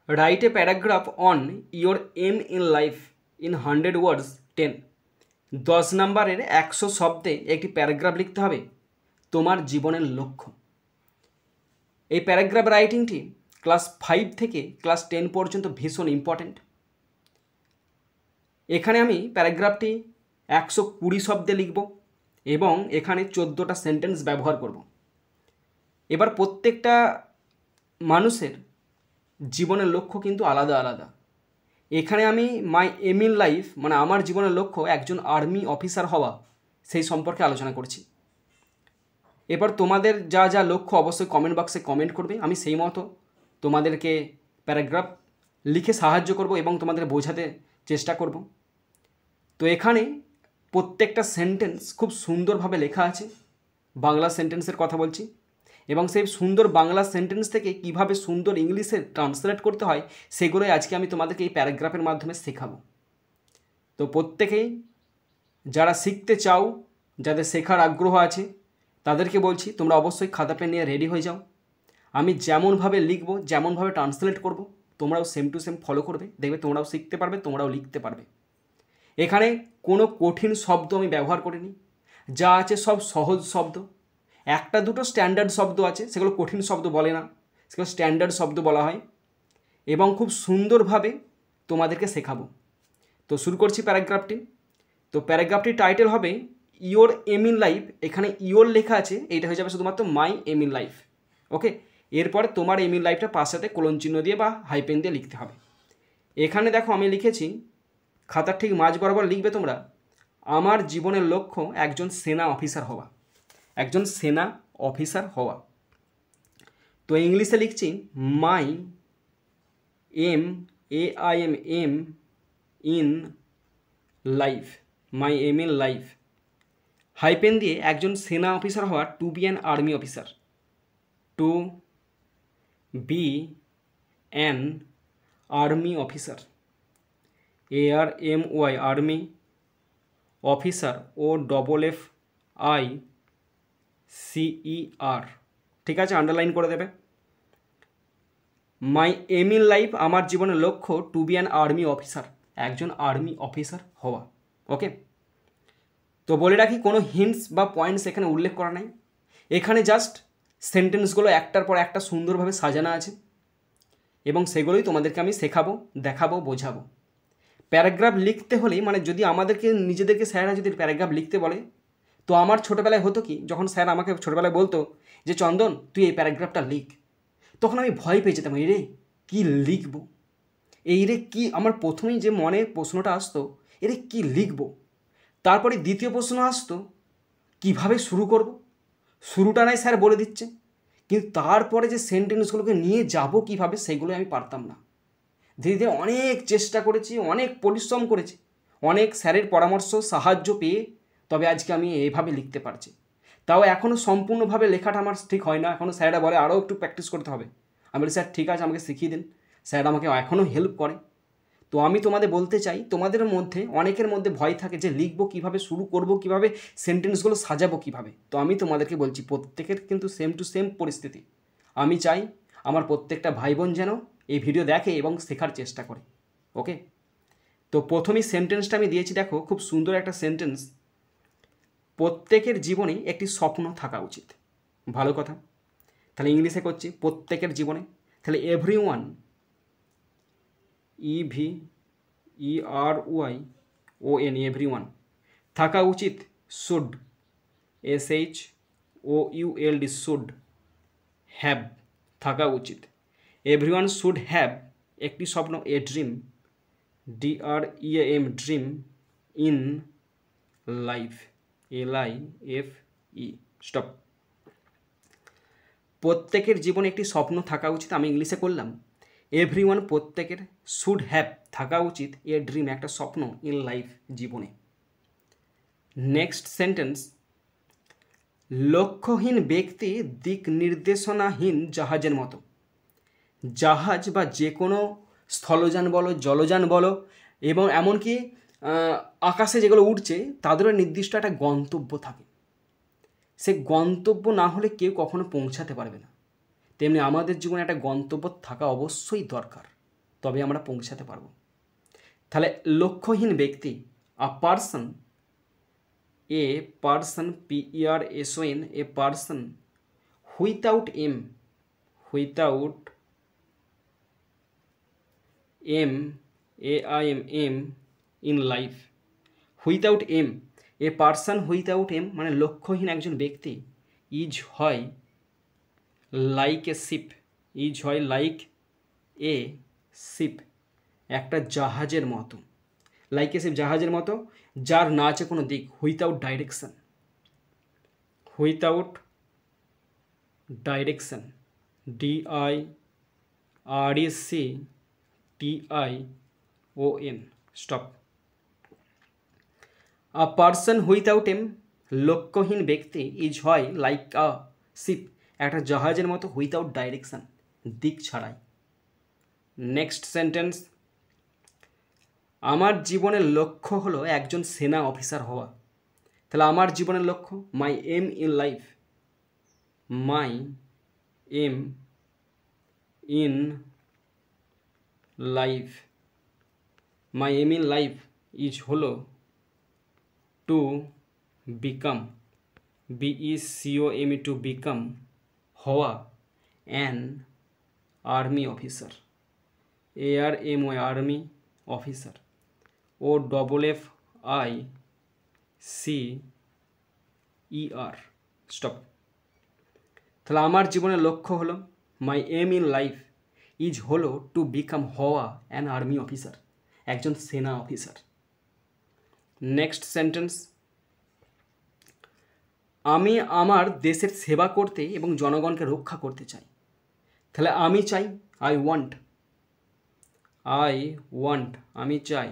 Write a paragraph on your aim in life in 100 words 10. 10 নম্বরের 100 শব্দে একটি paragraph লিখতে হবে তোমার জীবনের লক্ষ্য। এই প্যারাগ্রাফ রাইটিংটি ক্লাস 5 থেকে ক্লাস 10 পর্যন্ত ভীষণ ইম্পর্ট্যান্ট। এখানে আমি প্যারাগ্রাফটি 120 শব্দে লিখব এবং এখানে 14টা সেন্টেন্স ব্যবহার করব। এবার প্রত্যেকটা মানুষের জীবনের লক্ষ্য কিন্তু আলাদা আলাদা। এখানে আমি মাই এম ইন লাইফ মানে আমার জীবনের লক্ষ্য একজন আর্মি অফিসার হওয়া সেই সম্পর্কে আলোচনা করছি। এবার তোমাদের যা যা লক্ষ্য অবশ্যই কমেন্ট বক্সে কমেন্ট করবে, আমি সেই মতো তোমাদেরকে প্যারাগ্রাফ লিখে সাহায্য করব এবং তোমাদের বোঝাতে চেষ্টা করব। তো এখানে প্রত্যেকটা সেন্টেন্স খুব সুন্দরভাবে লেখা আছে, বাংলা সেন্টেন্সের কথা বলছি, এবং সেই সুন্দর বাংলা সেন্টেন্স থেকে কিভাবে সুন্দর ইংলিশে ট্রান্সলেট করতে হয় সেগুলোই আজকে আমি তোমাদেরকে এই প্যারাগ্রাফের মাধ্যমে শেখাবো। তো প্রত্যেকেই যারা শিখতে চাও, যাদের শেখার আগ্রহ আছে, তাদেরকে বলছি তোমরা অবশ্যই খাতা পেন নিয়ে রেডি হয়ে যাও। আমি যেমনভাবে লিখবো, যেমনভাবে ট্রান্সলেট করব, তোমরাও সেম টু সেম ফলো করবে, দেখবে তোমরাও শিখতে পারবে, তোমরাও লিখতে পারবে। এখানে কোনো কঠিন শব্দ আমি ব্যবহার করিনি, যা আছে সব সহজ শব্দ। একটা দুটো স্ট্যান্ডার্ড শব্দ আছে, সেগুলো কঠিন শব্দ বলে না, সেগুলো স্ট্যান্ডার্ড শব্দ বলা হয়, এবং খুব সুন্দরভাবে তোমাদেরকে শেখাবো। তো শুরু করছি প্যারাগ্রাফটি। তো প্যারাগ্রাফটির টাইটেল হবে ইয়োর এম ইন লাইফ। এখানে ইয়োর লেখা আছে, এইটা হয়ে যাবে শুধুমাত্র মাই এম ইন লাইফ। ওকে, এরপরে তোমার এম ইন লাইফটা পাশাতে কোলন চিহ্ন দিয়ে বা হাইপেন দিয়ে লিখতে হবে। এখানে দেখো আমি লিখেছি, খাতার ঠিক মাঝ বরাবর লিখবে তোমরা, আমার জীবনের লক্ষ্য একজন সেনা অফিসার হওয়া, একজন সেনা অফিসার হওয়া। তো ইংলিশে লিখছি my aim aim in life, my aim in life, hyphen দিয়ে একজন সেনা অফিসার হওয়া, to be an army officer, to be an army officer, ARMY army officer, OFFICER, ঠিক আছে, আন্ডারলাইন করে দেবে। মাই এম ইন লাইফ আমার জীবনের লক্ষ্য to be an army officer, একজন আর্মি অফিসার হওয়া। ওকে, তো বলে রাখি কোনো হিন্টস বা পয়েন্টস এখানে উল্লেখ করা নাই, এখানে জাস্ট সেন্টেন্সগুলো একটার পর একটা সুন্দরভাবে সাজানো আছে এবং সেগুলোই তোমাদেরকে আমি শেখাবো, দেখাবো, বোঝাবো। প্যারাগ্রাফ লিখতে হলেই মানে যদি আমাদেরকে নিজেদেরকে স্যাররা যদি প্যারাগ্রাফ লিখতে বলে, তো আমার ছোটোবেলায় হতো কি, যখন স্যার আমাকে ছোটোবেলায় বলতো যে চন্দন তুই এই প্যারাগ্রাফটা লিখ, তখন আমি ভয় পেয়ে যেতাম, এই রে কী লিখবো, এই রে কী, আমার প্রথমেই যে মনে প্রশ্নটা আসতো এরে কী লিখবো, তারপরে দ্বিতীয় প্রশ্ন আসতো কিভাবে শুরু করব। শুরুটা নাই স্যার বলে দিচ্ছে, কিন্তু তারপরে যে সেন্টেন্সগুলোকে নিয়ে যাব কিভাবে সেগুলো আমি পারতাম না। ধীরে ধীরে অনেক চেষ্টা করেছি, অনেক পরিশ্রম করেছি, অনেক স্যারের পরামর্শ সাহায্য পেয়ে তবে আজকে আমি এইভাবে লিখতে পারছি। তাও এখনও সম্পূর্ণভাবে লেখাটা আমার ঠিক হয় না, এখনও স্যাররা বলে আরও একটু প্র্যাকটিস করতে হবে। আমি বলি স্যার ঠিক আছে আমাকে শিখিয়ে দিন, স্যার আমাকে এখনও হেল্প করে। তো আমি তোমাদের বলতে চাই, তোমাদের মধ্যে অনেকের মধ্যে ভয় থাকে যে লিখবো কীভাবে, শুরু করব কীভাবে, সেন্টেন্সগুলো সাজাবো কীভাবে। তো আমি তোমাদেরকে বলছি প্রত্যেকের কিন্তু সেম টু সেম পরিস্থিতি। আমি চাই আমার প্রত্যেকটা ভাই বোন যেন এই ভিডিও দেখে এবং শেখার চেষ্টা করে। ওকে, তো প্রথমেই সেন্টেন্সটা আমি দিয়েছি, দেখো খুব সুন্দর একটা সেন্টেন্স, প্রত্যেকের জীবনে একটি স্বপ্ন থাকা উচিত। ভালো কথা, তাহলে ইংলিশে করছি প্রত্যেকের জীবনে, তাহলে এভরিওয়ান, EVERYON, এভরিওয়ান, থাকা উচিত, শুড, SHOULD, শুড, হ্যাভ, থাকা উচিত, এভরিওয়ান শুড হ্যাভ, একটি স্বপ্ন, a dream, DREAM, dream, in life, LIFE, stop. প্রত্যেকের জীবনে একটি স্বপ্ন থাকা উচিত, আমি ইংলিশে করলাম এভরিওয়ান, প্রত্যেকের, শুড হ্যাভ, থাকা উচিত, এ ড্রিম, একটা স্বপ্ন, ইন লাইফ, জীবনে। নেক্সট সেন্টেন্স, লক্ষ্যহীন ব্যক্তি দিক নির্দেশনাহীন জাহাজের মতো। জাহাজ বা যে কোনো স্থলযান বলো, জলযান বলো, এবং এমনকি আকাশে যেগুলো উঠছে তাদেরও নির্দিষ্ট একটা গন্তব্য থাকে, সে গন্তব্য না হলে কেউ কখনো পৌঁছাতে পারবে না। তেমনি আমাদের জীবনে একটা গন্তব্য থাকা অবশ্যই দরকার। তবে আমরা পৌঁছাতে পারবো। তাহলে লক্ষ্যহীন ব্যক্তি, a person, PERSON, a person without aim, AIM in life, without aim, a person without aim মানে লক্ষ্যহীন একজন ব্যক্তি ইজ হয় লাইক এ শিপ, একটা জাহাজের মতো, লাইক এ শিপ জাহাজের মতো, যার না আছে কোনো দিক, without direction, DIRECTION, stop. A person without aim, লক্ষ্যহীন ব্যক্তি ইজ হয় লাইক আ শিপ, একটা জাহাজের মতো, উইথাউট ডাইরেকশন, দিক ছাড়াই। নেক্সট সেন্টেন্স, আমার জীবনের লক্ষ্য হলো একজন সেনা অফিসার হওয়া। তাহলে আমার জীবনের লক্ষ্য, my aim in life, is হলো to become, BECOME, to become, হওয়া, an army officer, ARMY, army officer, OFFICER, stop. তাহলে আমার জীবনের লক্ষ্য হলো, my aim in life is হলো টু বিকাম, হওয়া, অ্যান আর্মি অফিসার, একজন সেনা অফিসার। নেক্সট সেন্টেন্স, আমি আমার দেশের সেবা করতে এবং জনগণকে রক্ষা করতে চাই। তাহলে আমি চাই, আই ওয়ান্ট, আমি চাই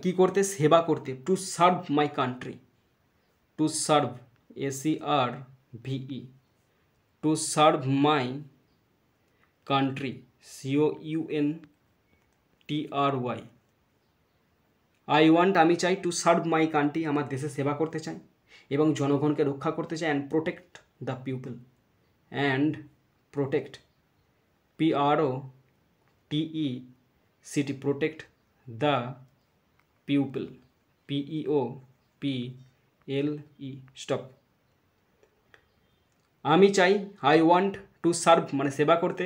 কি করতে, সেবা করতে, to serve my country, SERVE, to serve my country, COUNTRY, I want, আমি চাই, টু সার্ভ মাই কান্ট্রি, আমার দেশে সেবা করতে চাই এবং জনগণকে রক্ষা করতে চাই, and protect the people, PROTECT, protect the people, PEOPLE, stop. আমি চাই, আই ওয়ান্ট, টু সার্ভ মানে সেবা করতে,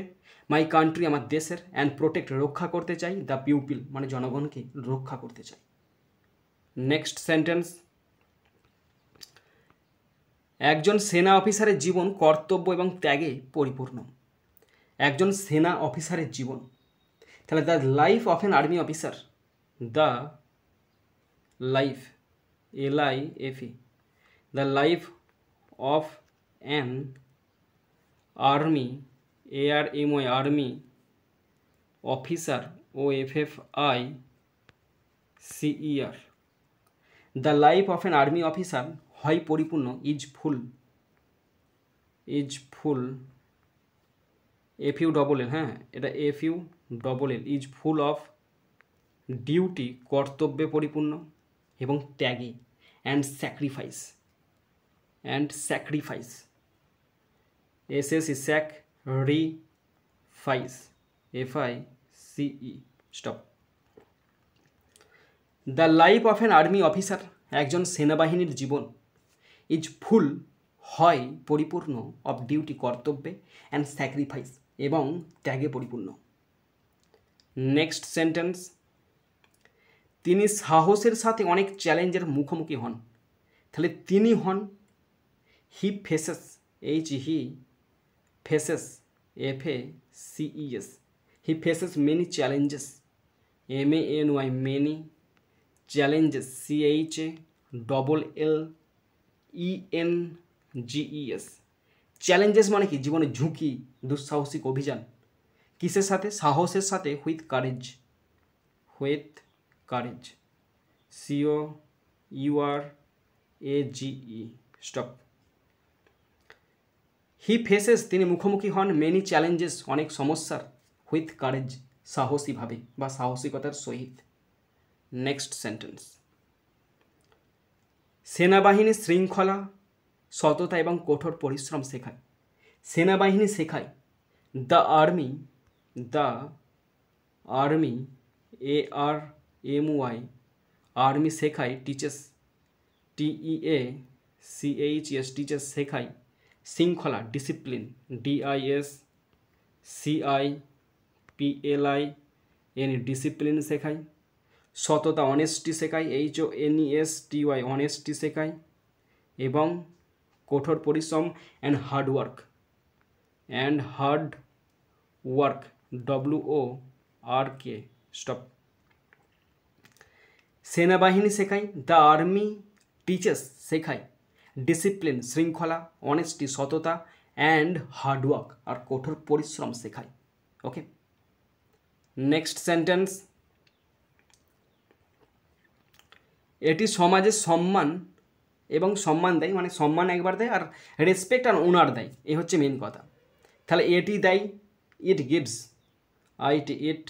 মাই কান্ট্রি আমার দেশের, অ্যান্ড প্রোটেক্ট রক্ষা করতে চাই, দ্য পিপল মানে জনগণকে রক্ষা করতে চাই। নেক্সট সেন্টেন্স, একজন সেনা অফিসারের জীবন কর্তব্য এবং ত্যাগে পরিপূর্ণ। একজন সেনা অফিসারের জীবন, তাহলে the life of an army officer, the life, LIFE, the life of an army, ARMY, army officer, OFFICER, the life of an army officer হয় পরিপূর্ণ, ইজ ফুল, FULL, হ্যাঁ এটা FULL, is full of duty, কর্তব্যে পরিপূর্ণ, এবং ত্যাগী, and sacrifice, SACRIFICE, FICE, stop. The life of an army officer, একজন সেনাবাহিনীর জীবন, ইজ ফুল হয় পরিপূর্ণ, অফ ডিউটি কর্তব্যে, অ্যান্ড স্যাক্রিফাইস এবং ত্যাগে পরিপূর্ণ। নেক্সট সেন্টেন্স, তিনি সাহসের সাথে অনেক চ্যালেঞ্জের মুখোমুখি হন। তাহলে তিনি হন, he faces, FACES, he faces many challenges, MANY, many challenges, CHALLENGES, challenges মানে কি, জীবনে ঝুঁকি, দুঃসাহসিক অভিযান, কিসের সাথে, সাহসের সাথে, with courage, COURAGE, stop. He faces, তিনি মুখোমুখি হন, মেনি চ্যালেঞ্জেস, অনেক সমস্যার, উইথ কারেজ, সাহসীভাবে বা সাহসিকতার সহিত। নেক্সট সেন্টেন্স, সেনাবাহিনী শৃঙ্খলা, সততা এবং কঠোর পরিশ্রম শেখায়। সেনাবাহিনী শেখায়, দ্য আর্মি, ARMY, আর্মি শেখায়, টিচেস, TEACHES, টিচেস শেখায়, শৃঙ্খলা, ডিসিপ্লিন, DISCIPLIN, ডিসিপ্লিন শেখায়, সততা, অনেস্টি শেখায়, HONESTY, অনেস্টি শেখায়, এবং কঠোর পরিশ্রম and hard work, WORK, stop. সেনাবাহিনী শেখায়, দ্য আর্মি টিচেস শেখায় ডিসিপ্লিন, শৃঙ্খলা, অনেস্টি, সততা অ্যান্ড হার্ডওয়ার্ক, আর কঠোর পরিশ্রম শেখায়। ওকে, নেক্সট সেন্টেন্স, এটি সমাজে সম্মান এবং সম্মান দেয়, মানে সম্মান একবার দেয় আর রেসপেক্ট আর ওনার দেয়, এই হচ্ছে মেন কথা। তাহলে এটি দেয়, it gives, it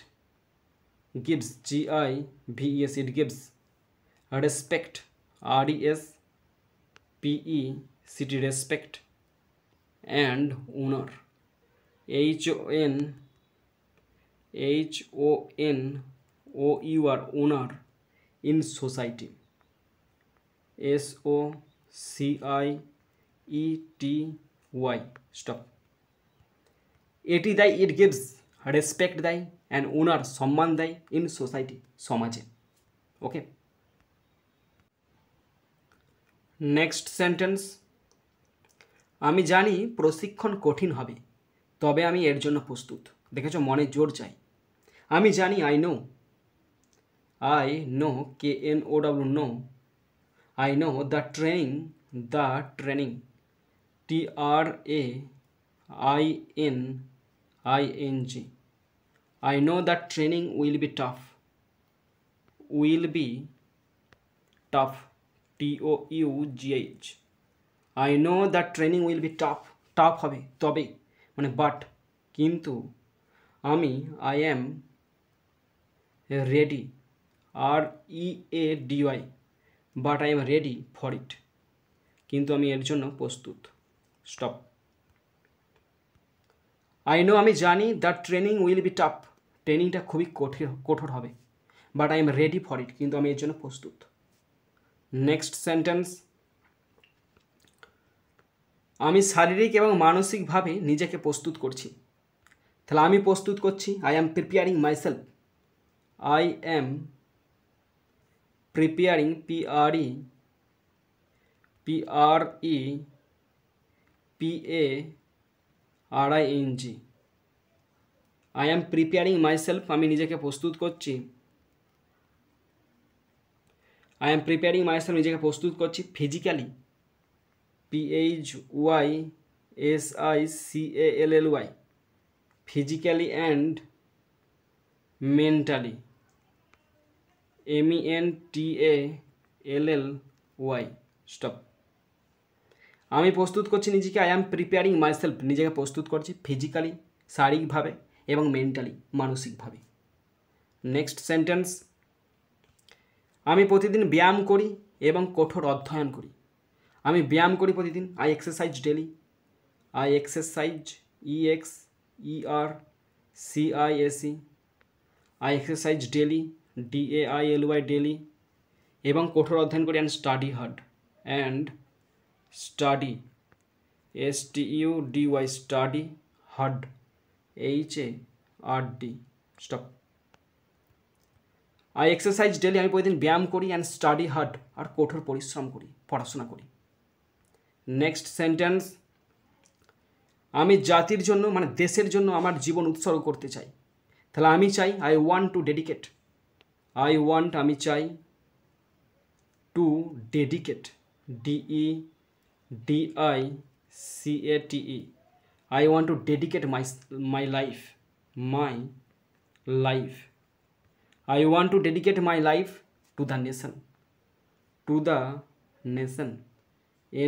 gives, GIVES, it gives, respect, RESPECT, respect, and owner, HONOUR, owner, in society, SOCIETY, stop. এটি দেয়, ইট গিভস, রেসপেক্ট দেয়, অ্যান্ড ওনার, সম্মান দেয়, ইন সোসাইটি, সমাজে। ওকে, নেক্সট সেন্টেন্স, আমি জানি প্রশিক্ষণ কঠিন হবে, তবে আমি এর জন্য প্রস্তুত। দেখেছো, মনে জোর চাই। আমি জানি, I know, KNOW, know, I know, the training, TRAINING, I know that training will be tough, TOUGH, I know that training will be tough, হবে, তবে, মানে বাট, কিন্তু, আমি, I am ready, READY, but I am ready for it, কিন্তু আমি এর জন্য প্রস্তুত, স্টপ। I know, আমি জানি, the training will be tough, ট্রেনিংটা খুবই কঠোর হবে, but I am ready for it, কিন্তু আমি এর জন্য প্রস্তুত। নেক্সট সেন্টেন্স, আমি শারীরিক এবং মানসিকভাবে নিজেকে প্রস্তুত করছি। তাহলে আমি প্রস্তুত করছি, I am preparing myself, I am preparing, PREPARING, I am preparing myself, আমি নিজেকে প্রস্তুত করছি, I am preparing myself, নিজেকে প্রস্তুত করছি, physically, PHYSICALLY, physically, and mentally, MENTALLY, stop. আমি প্রস্তুত করছি নিজেকে, I am preparing myself, নিজেকে প্রস্তুত করছি, ফিজিক্যালি, শারীরিকভাবে, এবং মেন্টালি, মানসিকভাবে। নেক্সট সেন্টেন্স, আমি প্রতিদিন ব্যায়াম করি এবং কঠোর অধ্যয়ন করি। আমি ব্যায়াম করি প্রতিদিন, I exercise daily, EXERCISE, I exercise daily, DAILY, daily, এবং কঠোর অধ্যয়ন করি, and study hard, STUDY, study hard, HARD, stop. I exercise daily, আমি প্রতিদিন ব্যায়াম করি, অ্যান্ড স্টাডি হার্ড, আর কঠোর পরিশ্রম করি, পড়াশোনা করি। নেক্সট সেন্টেন্স, আমি জাতির জন্য, মানে দেশের জন্য আমার জীবন উৎসর্গ করতে চাই। তাহলে আমি চাই, I want to dedicate, আমি চাই, to dedicate, DEDICATE, I want to dedicate my life, I want to dedicate my life to the nation,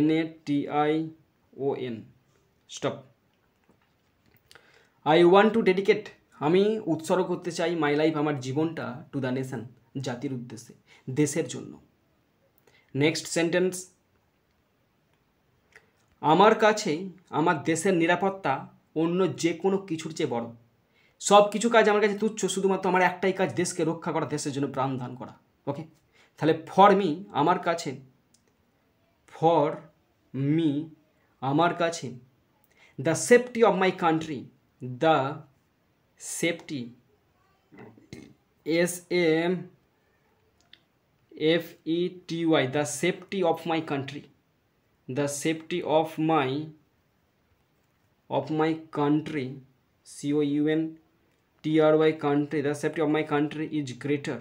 NATION, stop. I want to dedicate, আমি উৎসর্গ করতে চাই, মাই লাইফ, আমার জীবনটা, টু দ্য নেশন, জাতির উদ্দেশ্যে, দেশের জন্য। নেক্সট সেন্টেন্স, আমার কাছে আমার দেশের নিরাপত্তা অন্য যে কোনো কিছুর চেয়ে বড়। সব কিছু কাজ আমার কাছে তুচ্ছ, শুধুমাত্র আমার একটাই কাজ, দেশকে রক্ষা করা, দেশের জন্য প্রাণ দান করা। ওকে, তাহলে ফর মি আমার কাছে, ফর মি আমার কাছে, the safety of my country, the safety SAFETY, the safety of my country, the safety of my country, COUNTRY, country, the safety of my country is greater,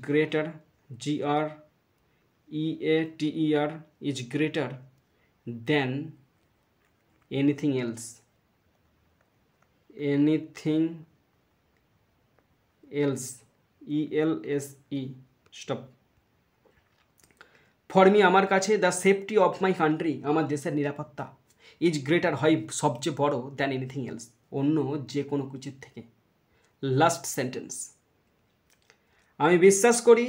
GREATER, is greater than anything else, ELSE, stop. For me আমার কাছে, the safety of my country, আমার দেশের নিরাপত্তা, is greater হয় সবচেয়ে বড়, than anything else, অন্য যে কোনো কিছুর থেকে। লাস্ট সেন্টেন্স, আমি বিশ্বাস করি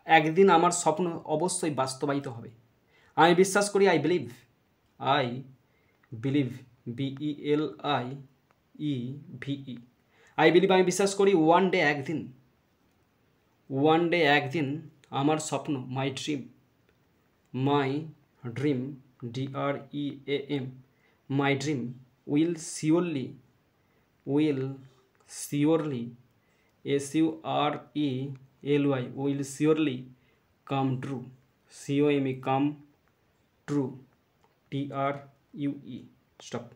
একদিন আমার স্বপ্ন অবশ্যই বাস্তবায়িত হবে। আমি বিশ্বাস করি, I believe, BELIEVE, I believe, আমি বিশ্বাস করি, ওয়ান ডে একদিন আমার স্বপ্ন, my dream, DREAM, my dream will surely, SURELY, will surely come true, COME, come true, TRUE, stop.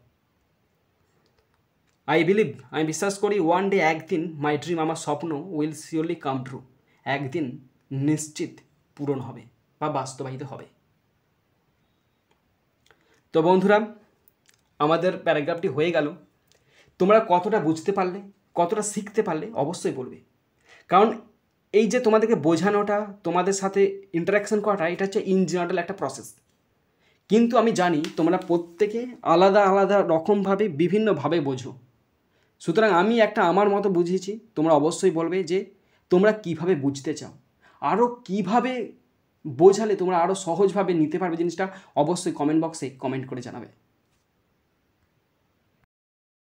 আই বিলিভ, আমি বিশ্বাস করি, ওয়ান ডে একদিন, মাই ড্রিম আমার স্বপ্ন, উইল সিওরলি কাম ট্রু, একদিন নিশ্চিত পূরণ হবে বা বাস্তবায়িত হবে। তো বন্ধুরা, আমাদের প্যারাগ্রাফটি হয়ে গেল। তোমরা কতটা বুঝতে পারলে, কতটা শিখতে পারলে অবশ্যই বলবে, কারণ এই যে তোমাদেরকে বোঝানোটা, তোমাদের সাথে ইন্টারাকশন করাটা, এটা হচ্ছে ইন জেনারেল একটা প্রসেস। কিন্তু আমি জানি তোমরা প্রত্যেকে আলাদা আলাদা রকমভাবে, বিভিন্নভাবে বোঝো। সুতরাং আমি একটা আমার মতো বুঝিয়েছি, তোমরা অবশ্যই বলবে যে তোমরা কিভাবে বুঝতে চাও, আরও কিভাবে বোঝালে তোমরা আরও সহজভাবে নিতে পারবে জিনিসটা, অবশ্যই কমেন্ট বক্সে কমেন্ট করে জানাবে।